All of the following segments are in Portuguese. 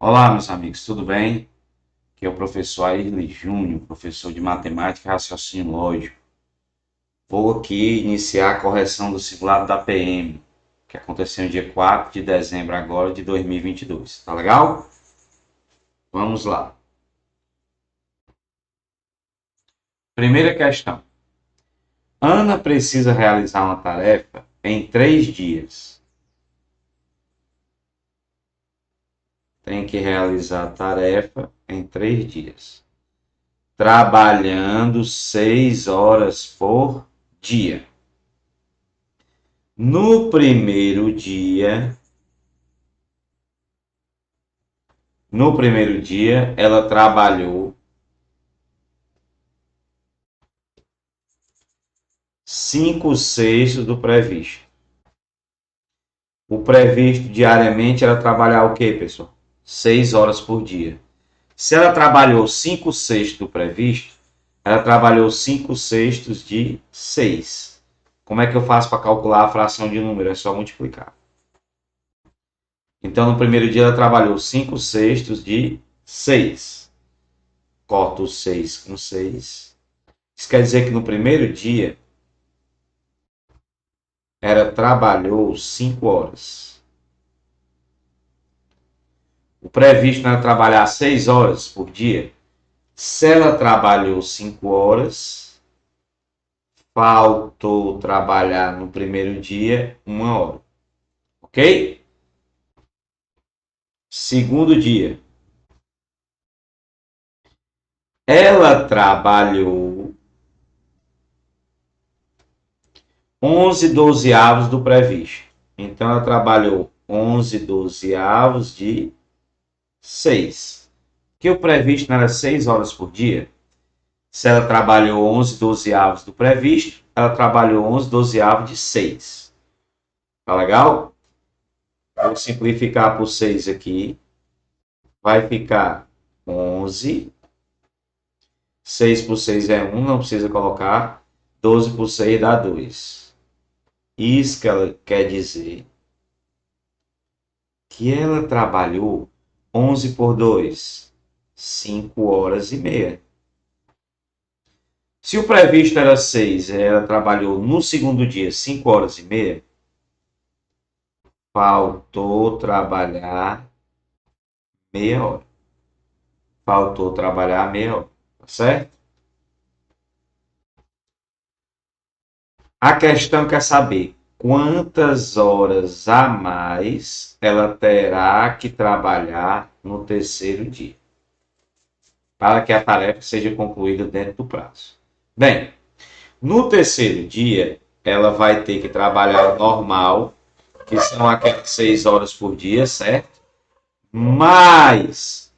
Olá, meus amigos, tudo bem? Aqui é o professor Airley Júnior, professor de Matemática e Raciocínio Lógico. Vou aqui iniciar a correção do simulado da PM, que aconteceu no dia 4 de dezembro agora de 2022. Tá legal? Vamos lá. Primeira questão. Ana precisa realizar uma tarefa em 3 dias. Tem que realizar a tarefa em 3 dias. Trabalhando 6 horas por dia. No primeiro dia, ela trabalhou 5/6 do previsto. O previsto diariamente era trabalhar o quê, pessoal? 6 horas por dia. Se ela trabalhou 5/6 do previsto, ela trabalhou 5/6 de 6. Como é que eu faço para calcular a fração de número? É só multiplicar. Então, no primeiro dia, ela trabalhou 5/6 de 6. Corto o 6 com 6. Isso quer dizer que no primeiro dia, ela trabalhou 5 horas. O previsto era trabalhar 6 horas por dia. Se ela trabalhou 5 horas, faltou trabalhar no primeiro dia 1 hora. Ok? Segundo dia. Ela trabalhou 11/12 do previsto. Então, ela trabalhou 11/12 de 6. Que o previsto não era 6 horas por dia. Se ela trabalhou 11/12 do previsto, ela trabalhou 11/12 de 6. Tá legal? Vou simplificar por 6 aqui. Vai ficar 11. 6 por 6 é 1, não precisa colocar. 12 por 6 dá 2. Isso que ela quer dizer que ela trabalhou 11 por 2, 5 horas e meia. Se o previsto era 6 e ela trabalhou no segundo dia 5 horas e meia, faltou trabalhar meia hora. Faltou trabalhar meia hora, tá certo? A questão quer saber quantas horas a mais ela terá que trabalhar no terceiro dia, para que a tarefa seja concluída dentro do prazo. Bem, no terceiro dia, ela vai ter que trabalhar o normal, que são aquelas 6 horas por dia, certo? Mais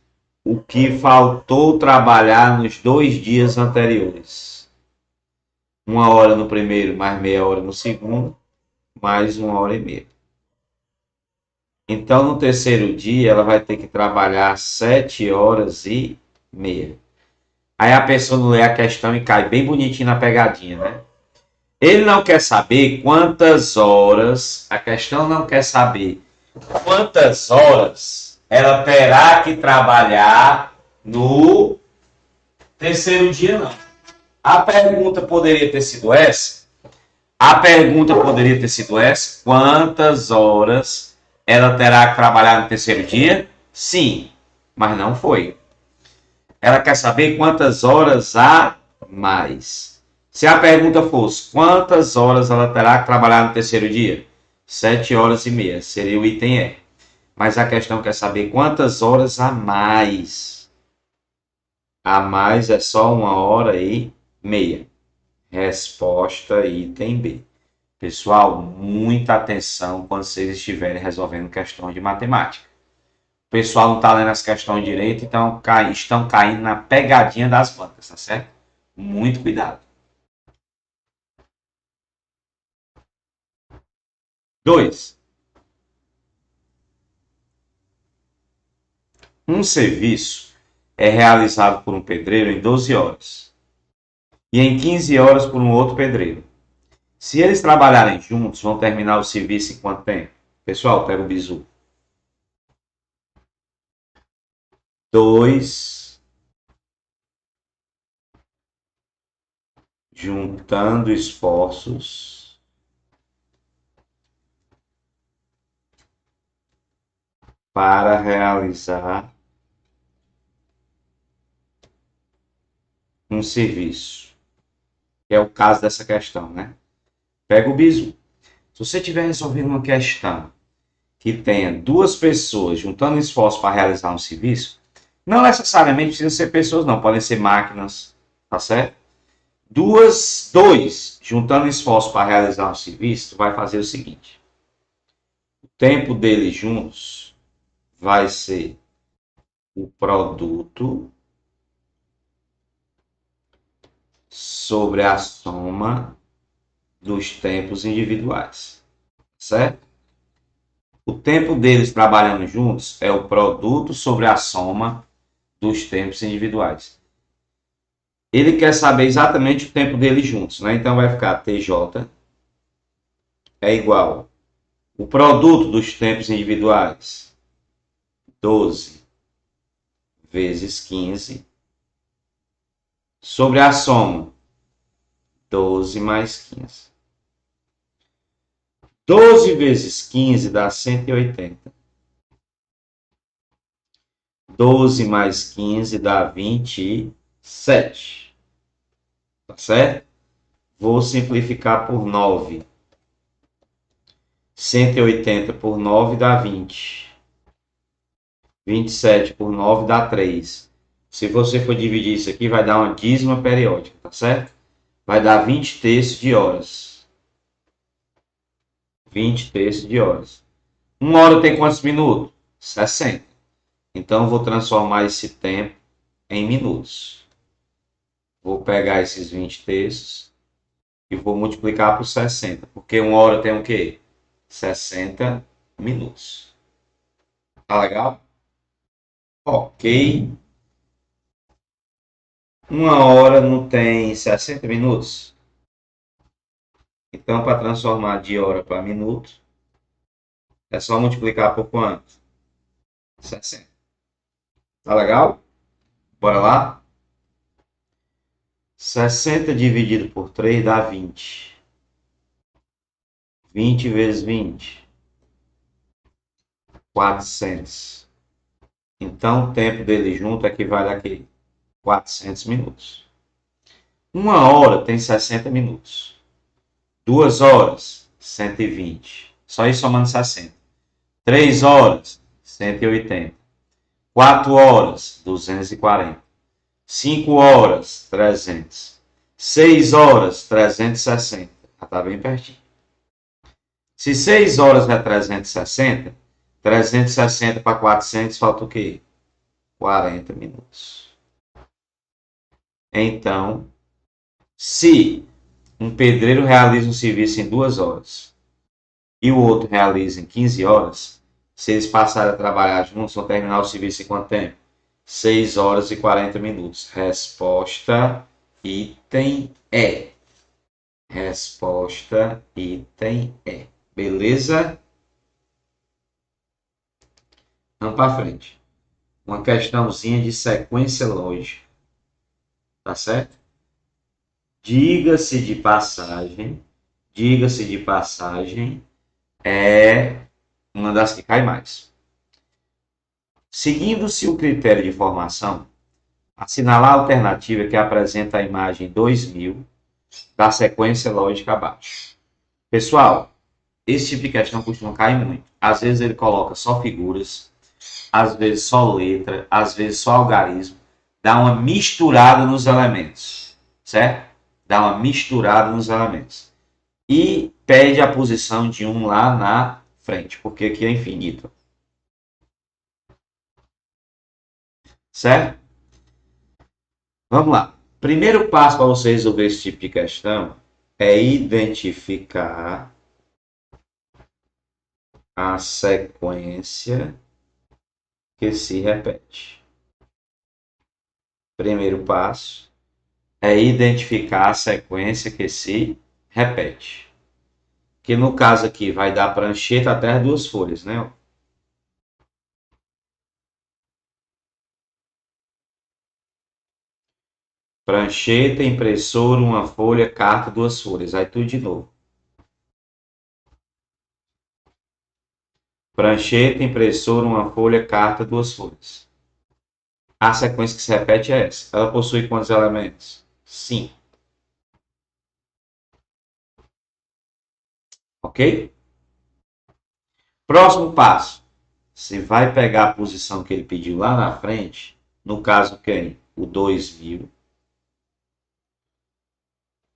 o que faltou trabalhar nos 2 dias anteriores. 1 hora no primeiro, mais meia hora no segundo, mais 1 hora e meia. Então, no terceiro dia, ela vai ter que trabalhar 7 horas e meia. Aí a pessoa não lê a questão e cai bem bonitinho na pegadinha, né? Ele não quer saber quantas horas, a questão não quer saber quantas horas ela terá que trabalhar no terceiro dia, não. A pergunta poderia ter sido essa? A pergunta poderia ter sido essa? Quantas horas ela terá que trabalhar no terceiro dia? Sim, mas não foi. Ela quer saber quantas horas a mais. Se a pergunta fosse quantas horas ela terá que trabalhar no terceiro dia? 7 horas e meia, seria o item E. Mas a questão quer saber quantas horas a mais. A mais é só 1 hora e meia. Resposta item B. Pessoal, muita atenção quando vocês estiverem resolvendo questões de matemática. O pessoal não está lendo as questões direito, então estão caindo na pegadinha das bancas, tá certo? Muito cuidado. 2. Um serviço é realizado por um pedreiro em 12 horas e em 15 horas por um outro pedreiro. Se eles trabalharem juntos, vão terminar o serviço em quanto tempo? Pessoal, pega o bizu. 2 juntando esforços para realizar um serviço. Que é o caso dessa questão, né? Pega o bizu. Se você estiver resolvendo uma questão que tenha duas pessoas juntando esforço para realizar um serviço, não necessariamente precisa ser pessoas, não. Podem ser máquinas, tá certo? Dois juntando esforço para realizar um serviço, vai fazer o seguinte. O tempo deles juntos vai ser o produto sobre a soma dos tempos individuais, certo? O tempo deles trabalhando juntos é o produto sobre a soma dos tempos individuais. Ele quer saber exatamente o tempo deles juntos, né? Então vai ficar TJ é igual o produto dos tempos individuais, 12 vezes 15, sobre a soma, 12 mais 15. 12 vezes 15 dá 180. 12 mais 15 dá 27. Tá certo? Vou simplificar por 9. 180 por 9 dá 20. 27 por 9 dá 3. Se você for dividir isso aqui, vai dar uma dízima periódica, tá certo? Vai dar 20 terços de horas. 20 terços de horas. Uma hora tem quantos minutos? 60. Então, eu vou transformar esse tempo em minutos. Vou pegar esses 20 terços e vou multiplicar por 60. Porque uma hora tem o quê? 60 minutos. Tá legal? Ok. Uma hora não tem 60 minutos? Então, para transformar de hora para minuto, é só multiplicar por quanto? 60. Tá legal? Bora lá? 60 dividido por 3 dá 20. 20 vezes 20. 400. Então, o tempo dele junto equivale a quê? 400 minutos. Uma hora tem 60 minutos. 2 horas, 120. Só isso somando 60. 3 horas, 180. 4 horas, 240. 5 horas, 300. 6 horas, 360. Já está bem pertinho. Se 6 horas é 360, 360 para 400 falta o quê? 40 minutos. Então, se um pedreiro realiza um serviço em 2 horas e o outro realiza em 15 horas, se eles passarem a trabalhar juntos, vão terminar o serviço em quanto tempo? 6 horas e 40 minutos. Resposta, item E. Resposta, item E. Beleza? Vamos para frente. Uma questãozinha de sequência lógica. Tá certo? Diga-se de passagem, é uma das que cai mais. Seguindo-se o critério de formação, assinalar a alternativa que apresenta a imagem 2000 da sequência lógica abaixo. Pessoal, esse tipo de questão costuma cair muito. Às vezes ele coloca só figuras, às vezes só letra, às vezes só algarismo. Dá uma misturada nos elementos, certo? Dá uma misturada nos elementos. E pede a posição de um lá na frente, porque aqui é infinito. Certo? Vamos lá. Primeiro passo para você resolver esse tipo de questão é identificar a sequência que se repete. Primeiro passo é identificar a sequência que se repete. Que no caso aqui vai dar prancheta até as duas folhas, né? Prancheta, impressora, uma folha, carta, duas folhas. Aí tudo de novo. Prancheta, impressora, uma folha, carta, duas folhas. A sequência que se repete é essa. Ela possui quantos elementos? 5. Ok? Próximo passo. Você vai pegar a posição que ele pediu lá na frente. No caso, quem? O 2000.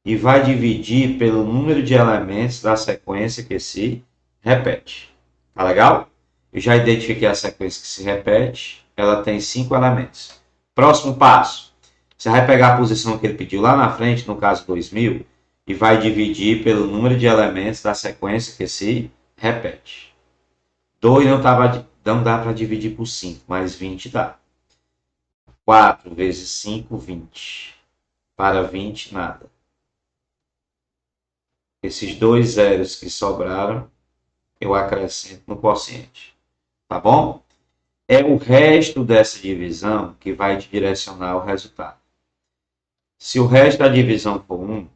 E vai dividir pelo número de elementos da sequência que se repete. Tá legal? Eu já identifiquei a sequência que se repete. Ela tem 5 elementos. Próximo passo. Você vai pegar a posição que ele pediu lá na frente, no caso 2000, e vai dividir pelo número de elementos da sequência que se repete. 2 não dá para dividir por 5, mas 20 dá. 4 vezes 5, 20. Para 20, nada. Esses dois zeros que sobraram, eu acrescento no quociente. Tá bom? É o resto dessa divisão que vai direcionar o resultado. Se o resto da divisão for 1,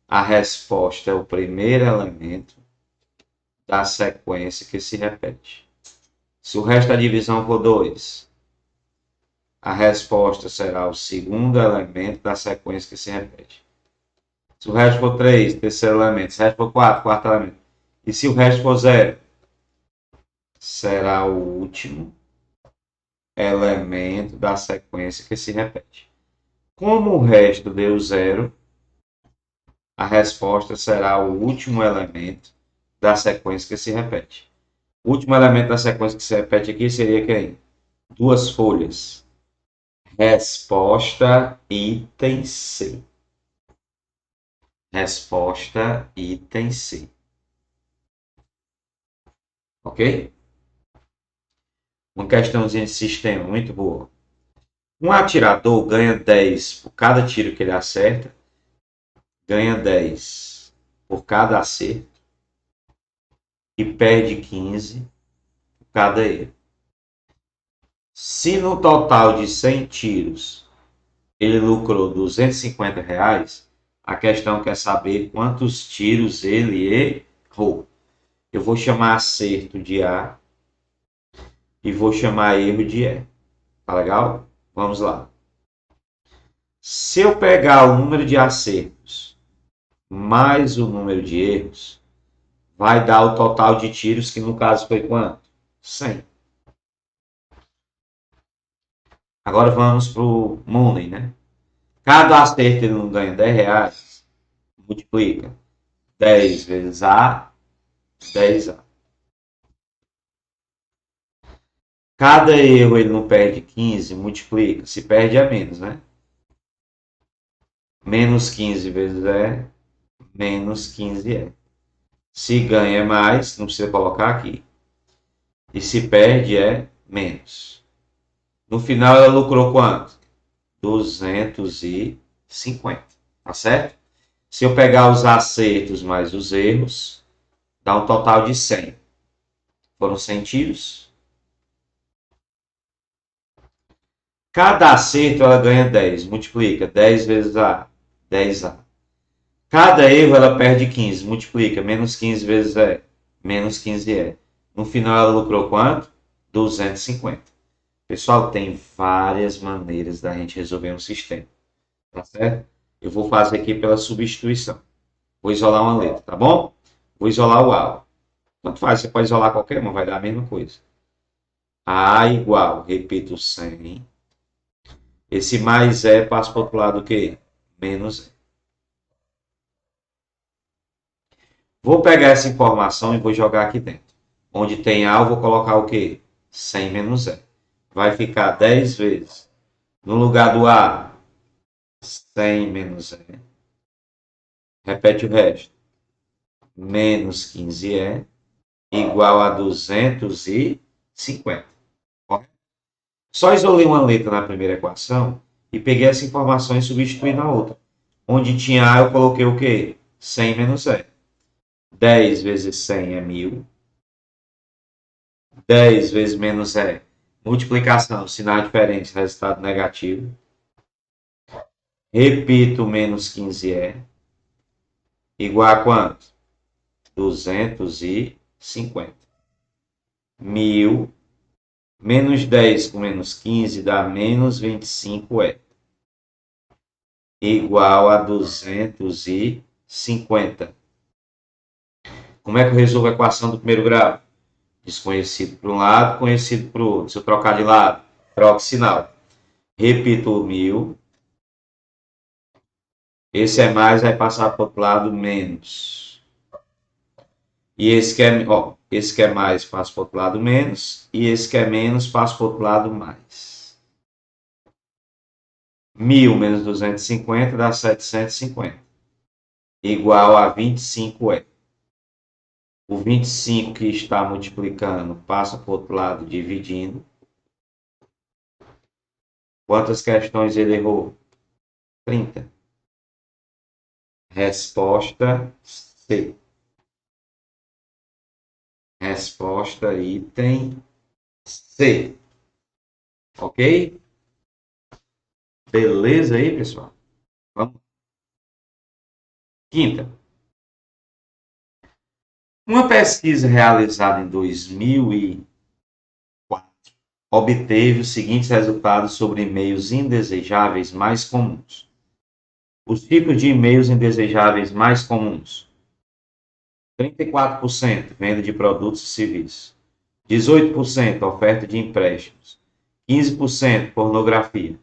a resposta é o primeiro elemento da sequência que se repete. Se o resto da divisão for 2, a resposta será o segundo elemento da sequência que se repete. Se o resto for 3, terceiro elemento. Se o resto for 4, quarto elemento. E se o resto for 0, será o último elemento da sequência que se repete. Como o resto deu 0, a resposta será o último elemento da sequência que se repete. O último elemento da sequência que se repete aqui seria quem? Duas folhas. Resposta item C. Resposta item C. Ok? Uma questãozinha de sistema muito boa. Um atirador ganha 10 por cada tiro que ele acerta, ganha 10 por cada acerto e perde 15 por cada erro. Se no total de 100 tiros ele lucrou R$ 250, a questão quer saber quantos tiros ele errou. Eu vou chamar acerto de A e vou chamar erro de E. Tá legal? Vamos lá. Se eu pegar o número de acertos mais o número de erros, vai dar o total de tiros, que no caso foi quanto? 100. Agora vamos para o Money, né? Cada acerto ele não ganha R$ 10, multiplica 10 vezes A, 10A. Cada erro ele não perde 15, multiplica. Se perde é menos, né? Menos 15 vezes menos 15 é. Se ganha mais, não precisa colocar aqui. E se perde é menos. No final ela lucrou quanto? 250. Tá certo? Se eu pegar os acertos mais os erros, dá um total de 100. Foram 100 tiros. Cada acerto ela ganha 10. Multiplica 10 vezes A, 10A. Cada erro ela perde 15. Multiplica menos 15 vezes E, menos 15E. No final ela lucrou quanto? 250. Pessoal, tem várias maneiras da gente resolver um sistema. Tá certo? Eu vou fazer aqui pela substituição. Vou isolar uma letra, tá bom? Vou isolar o A. Tanto faz, você pode isolar qualquer uma, vai dar a mesma coisa. A igual, repito, 100. Esse mais E passa para o outro lado o quê? Menos E. Vou pegar essa informação e vou jogar aqui dentro. Onde tem A, eu vou colocar o quê? 100 menos E. Vai ficar 10 vezes. No lugar do A, 100 menos E. Repete o resto. Menos 15E igual a 250. Só isolei uma letra na primeira equação e peguei essa informação e substituí na outra. Onde tinha A, eu coloquei o quê? 100 menos E. 10 vezes 100 é 1000. 10 vezes menos E. Multiplicação, sinal diferente, resultado negativo. Repito, menos 15 é igual a quanto? 250. 1000 menos 10 com menos 15 dá menos 25 é igual a 250. Como é que eu resolvo a equação do primeiro grau? Desconhecido para um lado, conhecido para o outro. Se eu trocar de lado, troco sinal. Repito o 1000. Esse é mais, vai passar para o outro lado, menos. E esse que é mais, passa para o outro lado, menos. E esse que é menos, passa para o outro lado, mais. 1000 menos 250 dá 750. Igual a 25 é. O 25 que está multiplicando passa para o outro lado dividindo. Quantas questões ele errou? 30. Resposta C. Resposta item C. Ok? Beleza aí, pessoal? Vamos. Quinta. Uma pesquisa realizada em 2004 obteve os seguintes resultados sobre e-mails indesejáveis mais comuns. Os tipos de e-mails indesejáveis mais comuns: 34% venda de produtos e serviços, 18% oferta de empréstimos, 15% pornografia,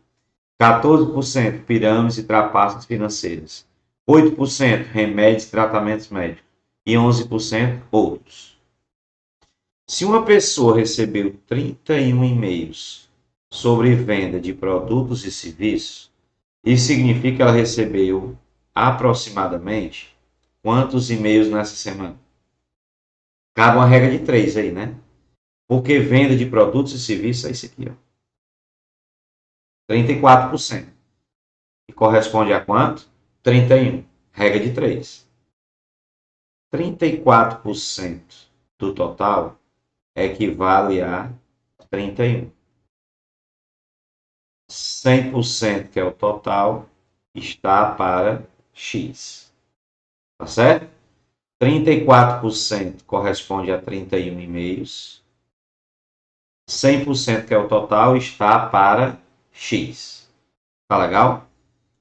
14% pirâmides e trapaças financeiras, 8% remédios e tratamentos médicos e 11% outros. Se uma pessoa recebeu 31 e-mails sobre venda de produtos e serviços, isso significa que ela recebeu aproximadamente quantos e-mails nessa semana? Cabe uma regra de 3 aí, né? Porque venda de produtos e serviços é isso aqui, ó. 34%. E corresponde a quanto? 31. Regra de 3. 34% do total equivale a 31. 100%, que é o total, está para X. Tá certo? 34% corresponde a 31 e-mails. 100%, que é o total, está para X. Tá legal?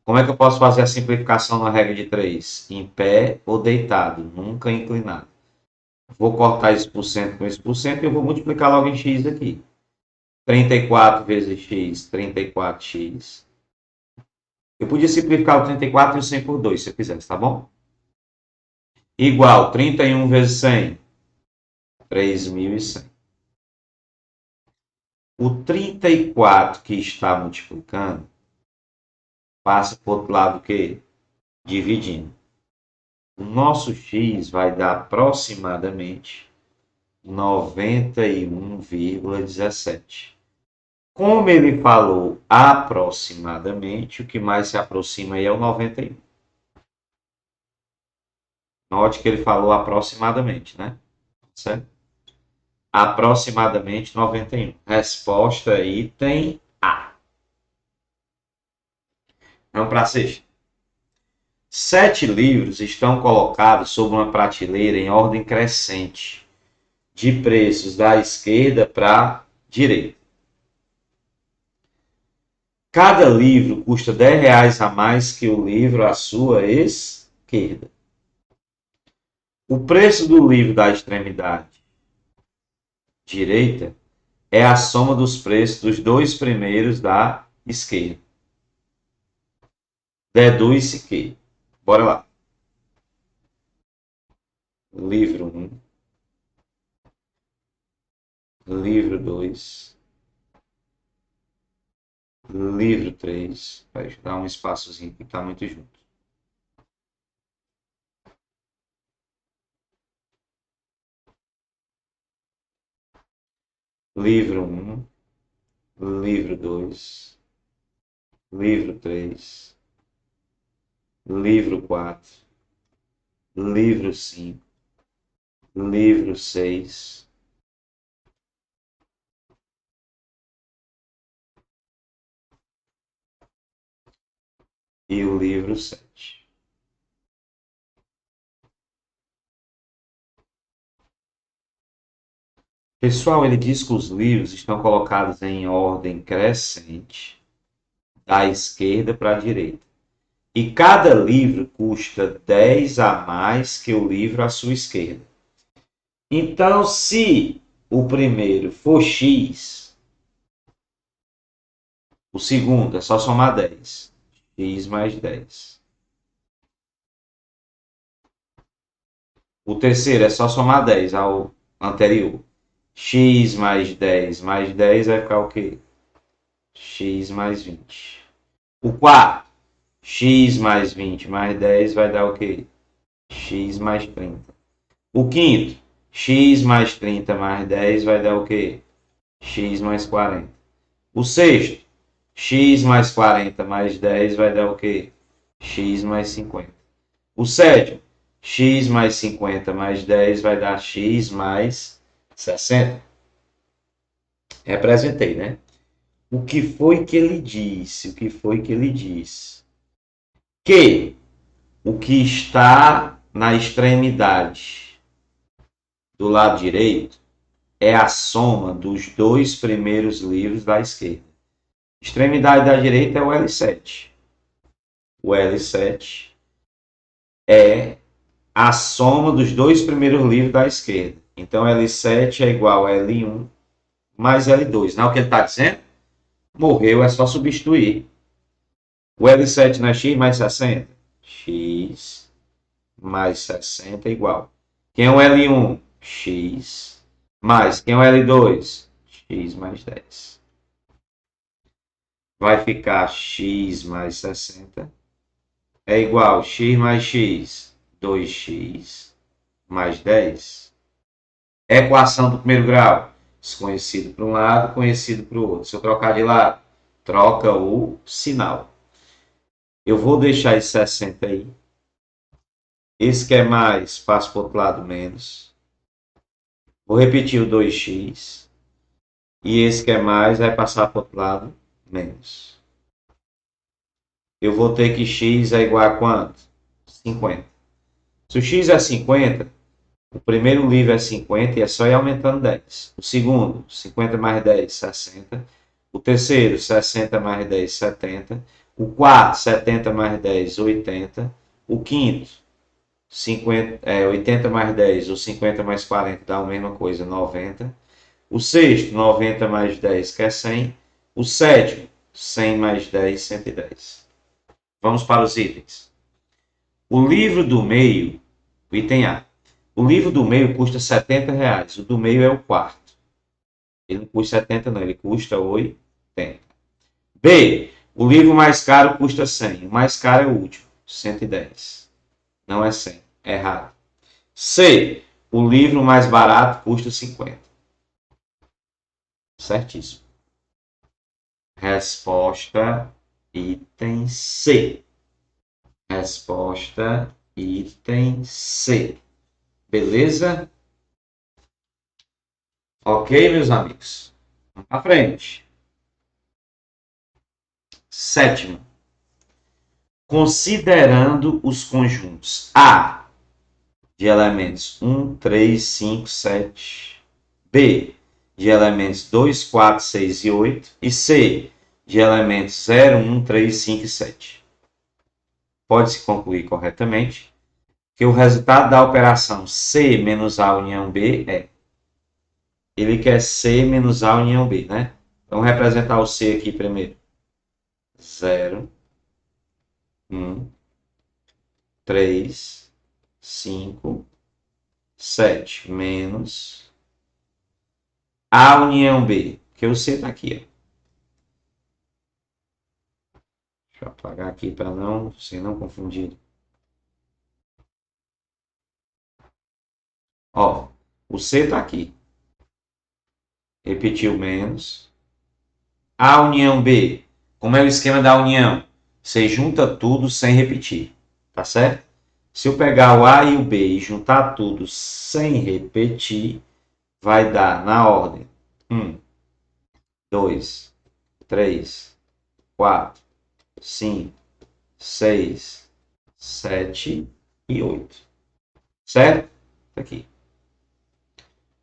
Como é que eu posso fazer a simplificação na regra de 3? Em pé ou deitado, nunca inclinado. Vou cortar esse por cento com esse por cento e eu vou multiplicar logo em X aqui. 34 vezes X, 34x. Eu podia simplificar o 34 e o 100 por 2, se eu quisesse, tá bom? Igual 31 vezes 100, 3.100. O 34 que está multiplicando passa para o outro lado o quê? Dividindo. O nosso x vai dar aproximadamente 91,17. Como ele falou aproximadamente, o que mais se aproxima aí é o 91. Note que ele falou aproximadamente, né? Certo? Aproximadamente 91. Resposta item A. Vamos para a sexta. 7 livros estão colocados sobre uma prateleira em ordem crescente, de preços da esquerda para a direita. Cada livro custa R$ 10 a mais que o livro à sua esquerda. O preço do livro da extremidade direita é a soma dos preços dos dois primeiros da esquerda. Deduz-se que. Bora lá. Livro 1, livro 2, livro 3. Vai dar um espaçozinho que está muito junto. Livro 1, livro 2, livro 3, livro 4, livro 5, livro 6. e o livro 7. Pessoal, ele diz que os livros estão colocados em ordem crescente, da esquerda para a direita. E cada livro custa 10 a mais que o livro à sua esquerda. Então, se o primeiro for X, o segundo é só somar 10. X mais 10. O terceiro é só somar 10 ao anterior. X mais 10 mais 10 vai ficar o quê? X mais 20. O quarto, X mais 20 mais 10 vai dar o quê? X mais 30. O quinto, X mais 30 mais 10 vai dar o quê? X mais 40. O sexto, X mais 40 mais 10 vai dar o quê? X mais 50. O sétimo, X mais 50 mais 10 vai dar X mais 60. Representei, né? O que foi que ele disse? O que foi que ele disse? Que o que está na extremidade do lado direito é a soma dos dois primeiros livros da esquerda. Extremidade da direita é o L7. O L7 é a soma dos dois primeiros livros da esquerda. Então, L7 é igual a L1 mais L2. Não é o que ele está dizendo? Morreu, é só substituir. O L7 não é X mais 60? X mais 60 é igual. Quem é o L1? X. Mais. Quem é o L2? X mais 10. Vai ficar X mais 60 é igual a X mais X, 2x mais 10. Equação do primeiro grau. Desconhecido para um lado, conhecido para o outro. Se eu trocar de lado, troca o sinal. Eu vou deixar esse 60 aí. Esse que é mais, passo para o outro lado menos. Vou repetir o 2x. E esse que é mais vai passar para o outro lado menos. Eu vou ter que x é igual a quanto? 50. Se o x é 50, o primeiro livro é 50 e é só ir aumentando 10. O segundo, 50 mais 10, 60. O terceiro, 60 mais 10, 70. O quarto, 70 mais 10, 80. O quinto, 80 mais 10 ou 50 mais 40 dá a mesma coisa, 90. O sexto, 90 mais 10, que é 100. O sétimo, 100 mais 10, 110. Vamos para os itens. O livro do meio, o item A. O livro do meio custa R$70. O do meio é o quarto. Ele não custa 70 não, ele custa 80. B. O livro mais caro custa 100. O mais caro é o último, 110. Não é 100, é errado. C. O livro mais barato custa 50. Certíssimo. Resposta item C. Resposta item C. Beleza? Ok, meus amigos? Vamos para frente. Sétimo. Considerando os conjuntos A de elementos 1, 3, 5, 7. B de elementos 2, 4, 6 e 8. E C de elementos 0, 1, 3, 5 e 7. Pode-se concluir corretamente que o resultado da operação C menos A união B é... Ele quer C menos A união B, né? Vamos representar o C aqui primeiro. 0, 1, 3, 5, 7, menos A união B, porque o C está aqui. Ó. Deixa eu apagar aqui para não ser não confundido. Ó, o C está aqui. Repetiu menos. A união B, como é o esquema da união? Você junta tudo sem repetir, tá certo? Se eu pegar o A e o B e juntar tudo sem repetir, vai dar na ordem 1, 2, 3, 4, 5, 6, 7 e 8. Certo? Tá aqui.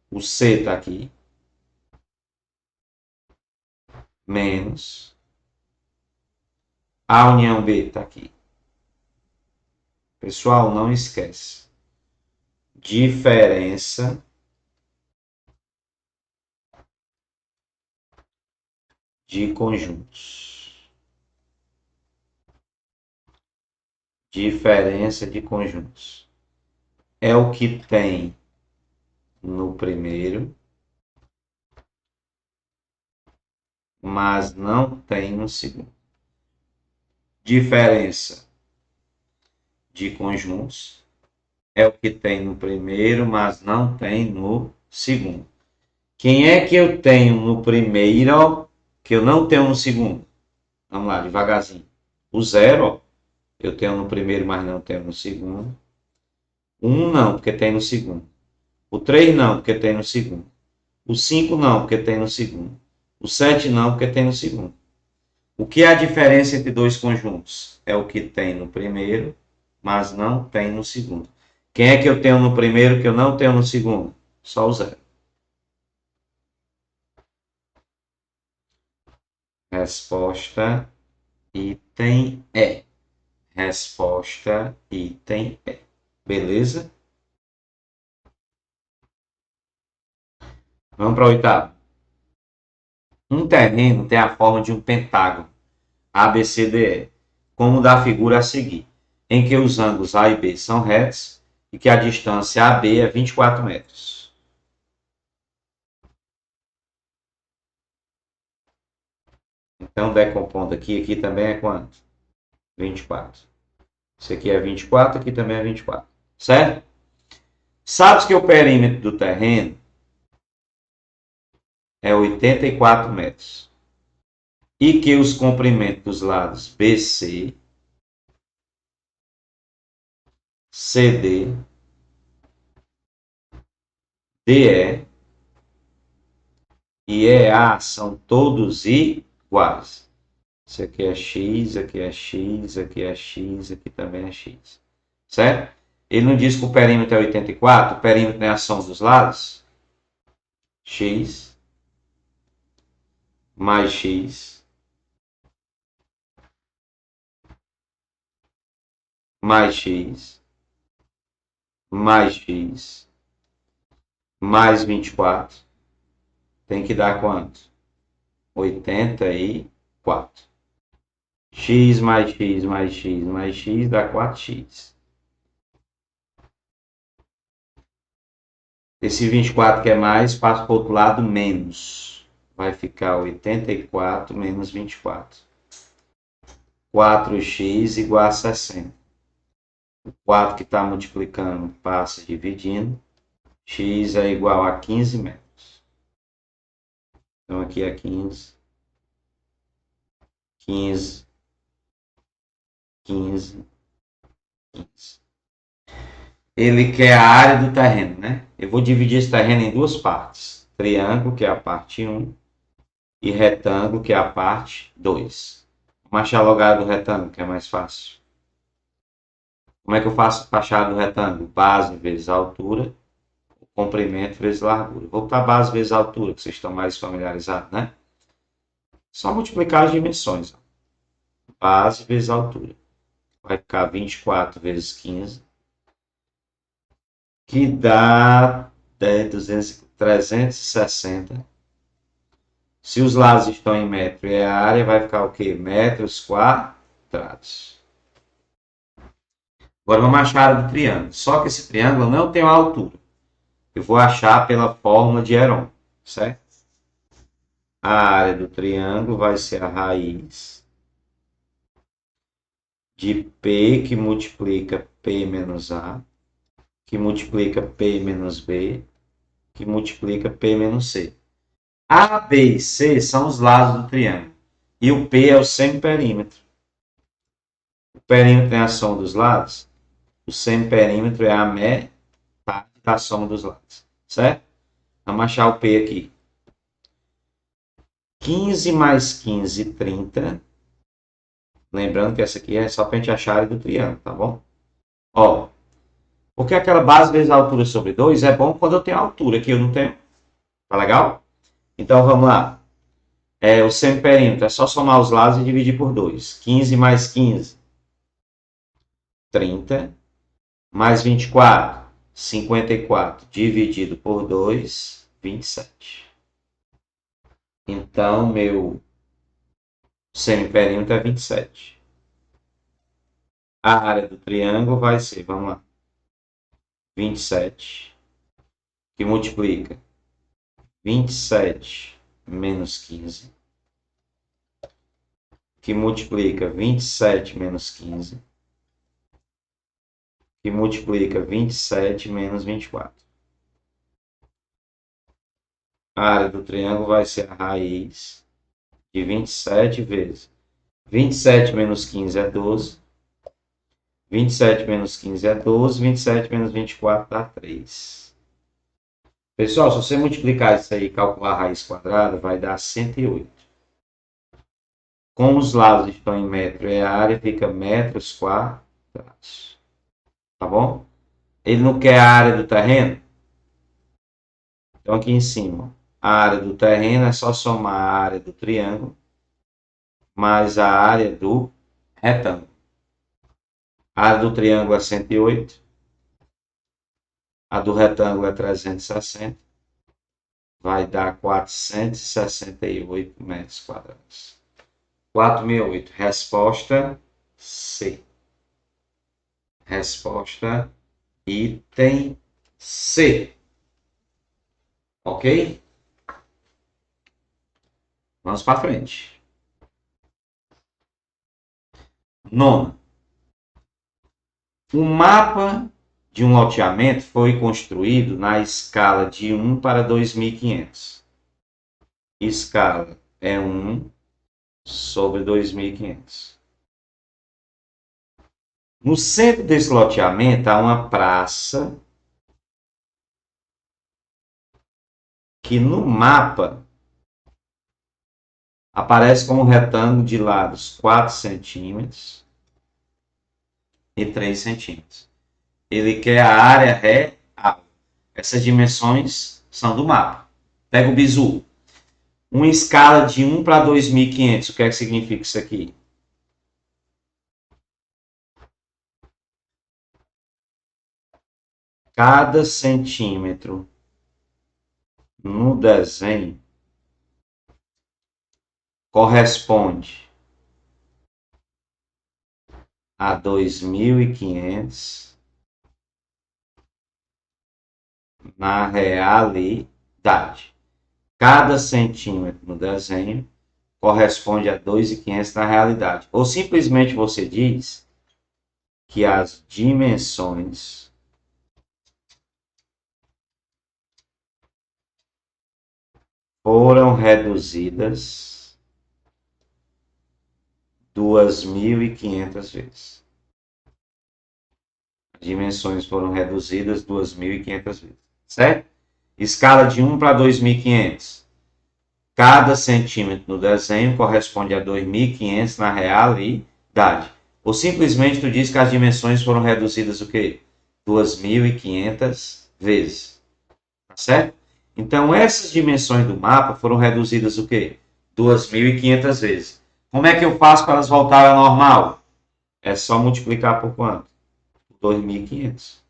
O C está aqui. Menos. A união B está aqui. Pessoal, não esquece. Diferença de conjuntos. Diferença de conjuntos. É o que tem no primeiro, mas não tem no segundo. Diferença de conjuntos é o que tem no primeiro, mas não tem no segundo. Quem é que eu tenho no primeiro que eu não tenho no segundo? Vamos lá, devagarzinho. O 0, eu tenho no primeiro, mas não tenho no segundo. O 1 não, porque tem no segundo. O 3 não, porque tem no segundo. O 5 não, porque tem no segundo. O 7 não, porque tem no segundo. O que é a diferença entre dois conjuntos? É o que tem no primeiro, mas não tem no segundo. Quem é que eu tenho no primeiro que eu não tenho no segundo? Só o 0. Resposta item E. Resposta item E. Beleza? Vamos para o oitavo. Um terreno tem a forma de um pentágono, ABCDE, como da figura a seguir, em que os ângulos A e B são retos e que a distância AB é 24 metros. Então, decompondo aqui, aqui também é quanto? 24. Isso aqui é 24, aqui também é 24. Certo? Sabes que o perímetro do terreno é 84 metros. E que os comprimentos dos lados BC, CD, DE e EA são todos iguais. Isso aqui é X, aqui é X, aqui é X, aqui também é X. Certo? Ele não diz que o perímetro é 84, o perímetro é a soma dos lados. X mais X mais X mais X mais 24 tem que dar quanto? 84. X mais X mais X mais X dá 4X. Esse 24 que é mais, passa para o outro lado, menos. Vai ficar 84 menos 24. 4x igual a 60. O 4 que está multiplicando passa dividindo. X é igual a 15 metros. Então aqui é 15. 15. 15. 15. Ele quer a área do terreno, né? Eu vou dividir esse terreno em duas partes. Triângulo, que é a parte 1, e retângulo, que é a parte 2. Vamos achar logo a área do retângulo, que é mais fácil. Como é que eu faço para achar do retângulo? Base vezes altura, comprimento vezes largura. Vou para base vezes altura, que vocês estão mais familiarizados, né? Só multiplicar as dimensões. Base vezes altura. Vai ficar 24 vezes 15, que dá 360. Se os lados estão em metro e a área vai ficar o quê? Metros quadrados. Agora vamos achar a área do triângulo. Só que esse triângulo não tem uma altura. Eu vou achar pela fórmula de Heron, certo? A área do triângulo vai ser a raiz de P, que multiplica P menos A, que multiplica P menos B, que multiplica P menos C. A, B e C são os lados do triângulo. E o P é o semiperímetro. O perímetro é a soma dos lados. O semiperímetro é a metade da soma dos lados. Certo? Vamos achar o P aqui. 15 mais 15, 30. Lembrando que essa aqui é só para a gente achar a área do triângulo, tá bom? Ó, porque aquela base vezes a altura sobre 2 é bom quando eu tenho altura, aqui eu não tenho. Tá legal? Então vamos lá. O semiperímetro é só somar os lados e dividir por 2. 15 mais 15, 30. Mais 24, 54. Dividido por 2, 27. Então, meu semiperímetro é 27. A área do triângulo vai ser, vamos lá, 27, que multiplica 27 menos 15, que multiplica 27 menos 15, que multiplica 27 menos 24. A área do triângulo vai ser a raiz de 27 vezes 27 menos 15 é 12. 27 menos 15 é 12, 27 menos 24 dá 3. Pessoal, se você multiplicar isso aí e calcular a raiz quadrada, vai dar 108. Como os lados estão em metro e a área fica metros quadrados. Tá bom? Ele não quer a área do terreno? Então aqui em cima, a área do terreno é só somar a área do triângulo mais a área do retângulo. A área do triângulo é 108. A do retângulo é 360. Vai dar 468 metros quadrados. 468. Resposta C. Resposta item C. Ok? Vamos para frente. Nona. O mapa de um loteamento foi construído na escala de 1 para 2.500. Escala é 1 sobre 2.500. No centro desse loteamento há uma praça que no mapa aparece como um retângulo de lados 4 centímetros e 3 centímetros. Ele quer a área real. Essas dimensões são do mapa. Pega o bizu. Uma escala de 1 para 2.500. O que é que significa isso aqui? Cada centímetro no desenho corresponde a 2.500 na realidade. Cada centímetro no desenho corresponde a 2.500 na realidade. Ou simplesmente você diz que as dimensões foram reduzidas 2.500 vezes. As dimensões foram reduzidas 2.500 vezes. Certo? Escala de 1 para 2.500. Cada centímetro no desenho corresponde a 2.500 na realidade. Ou simplesmente tu diz que as dimensões foram reduzidas o quê? 2.500 vezes. Tá certo? Então, essas dimensões do mapa foram reduzidas o quê? 2.500 vezes. Como é que eu faço para elas voltarem ao normal? É só multiplicar por quanto? 2.500.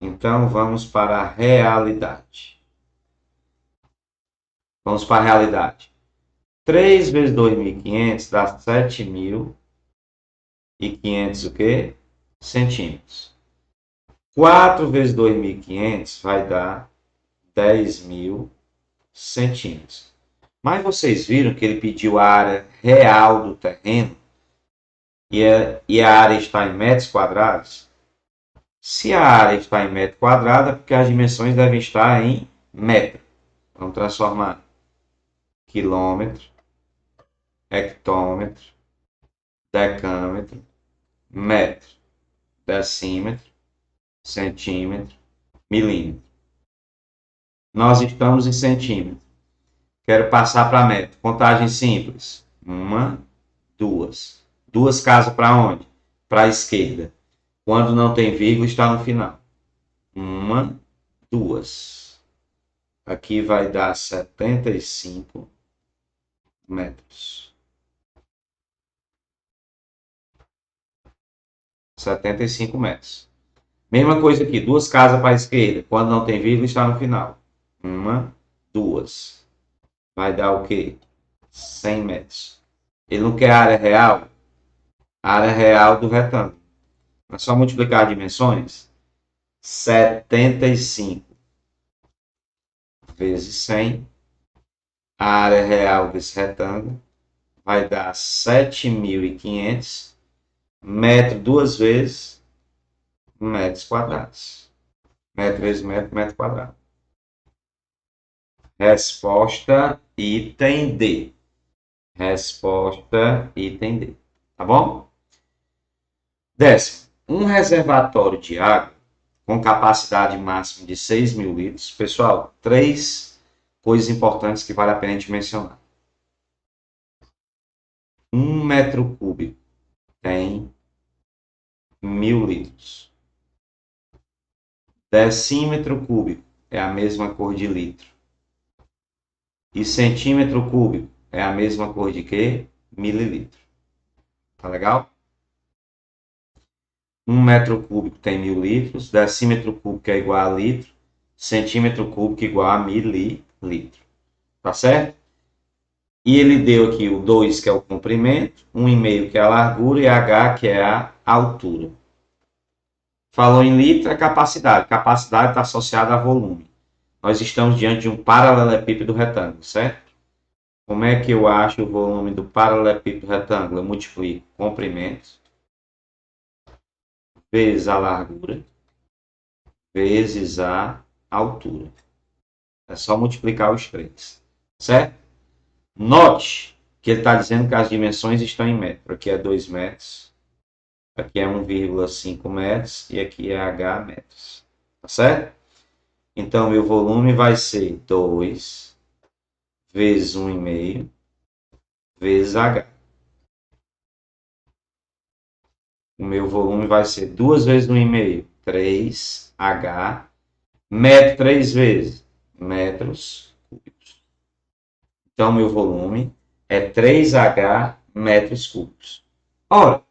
Então, vamos para a realidade. Vamos para a realidade. 3 vezes 2.500 dá 7.500 o quê? Centímetros. 4 vezes 2.500 vai dar 10.000 centímetros. Mas vocês viram que ele pediu a área real do terreno e a área está em metros quadrados? Se a área está em metro quadrado, é porque as dimensões devem estar em metro. Vamos transformar quilômetro, hectômetro, decâmetro, metro, decímetro, centímetro, milímetro. Nós estamos em centímetro. Quero passar para metro. Contagem simples. 1, 2. 2 casas para onde? Para a esquerda. Quando não tem vírgula, está no final. 1, 2. Aqui vai dar 75 metros. 75 metros. Mesma coisa aqui, 2 casas para a esquerda. Quando não tem vírgula, está no final. 1, 2. Vai dar o quê? 100 metros. Ele não quer a área real? A área real do retângulo. É só multiplicar as dimensões. 75 vezes 100. A área real desse retângulo vai dar 7.500 metros duas vezes metros quadrados. Metro vezes metro, metro quadrado. Resposta item D. Resposta item D. Tá bom? 10º. Um reservatório de água com capacidade máxima de 6.000 litros. Pessoal, 3 coisas importantes que vale a pena a gente mencionar. 1 metro cúbico tem 1.000 litros. Decímetro cúbico é a mesma cor de litro. E centímetro cúbico é a mesma cor de quê? Mililitro. Tá legal? 1 metro cúbico tem 1.000 litros. Decímetro cúbico é igual a litro. Centímetro cúbico igual a mililitro. Tá certo? E ele deu aqui o 2, que é o comprimento, 1,5, que é a largura, e H, que é a altura. Falou em litro, é capacidade. Capacidade está associada a volume. Nós estamos diante de um paralelepípedo retângulo, certo? Como é que eu acho o volume do paralelepípedo retângulo? Eu multiplico comprimento vezes a largura vezes a altura. É só multiplicar os três, certo? Note que ele está dizendo que as dimensões estão em metro. Aqui é 2 metros, aqui é 1,5 metros e aqui é H metros. Tá certo? Então, meu volume vai ser 2 vezes 1,5 vezes H. O meu volume vai ser 2 vezes 1,5, 3H. Metro 3 vezes, metros cúbicos. Então, meu volume é 3H metros cúbicos. Ora,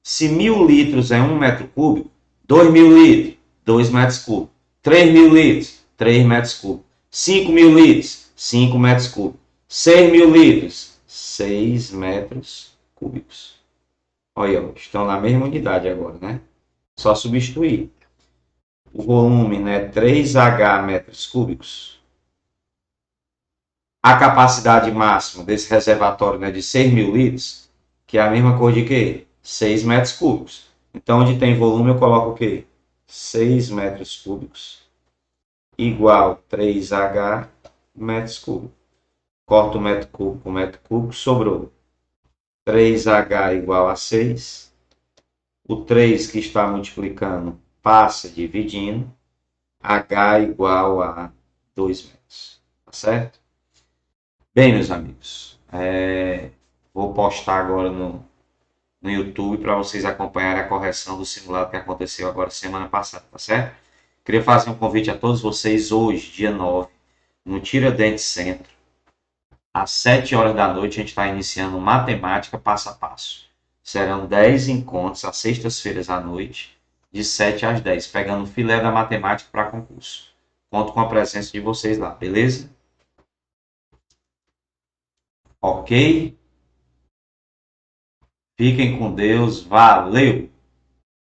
se 1.000 litros é 1 metro cúbico, 2.000 litros, 2 metros cúbicos. 3.000 litros, 3 metros cúbicos. 5.000 litros, 5 metros cúbicos. 6.000 litros, 6 metros cúbicos. Olha, estão na mesma unidade agora, né? Só substituir. O volume, né, 3H metros cúbicos. A capacidade máxima desse reservatório, né, de 6.000 litros, que é a mesma coisa de quê? 6 metros cúbicos. Então, onde tem volume, eu coloco o quê? 6 metros cúbicos igual 3H metros cúbicos. Corto o metro cúbico, sobrou 3H igual a 6. O 3 que está multiplicando passa dividindo. H igual a 2 metros. Tá certo? Bem, meus amigos, vou postar agora no YouTube para vocês acompanharem a correção do simulado que aconteceu agora semana passada, tá certo? Queria fazer um convite a todos vocês hoje, dia 9, no Tiradentes Centro, às 7 horas da noite, a gente está iniciando matemática passo a passo. Serão 10 encontros às sextas-feiras à noite, de 7 às 10, pegando o filé da matemática para concurso. Conto com a presença de vocês lá, beleza? Ok? Fiquem com Deus, valeu!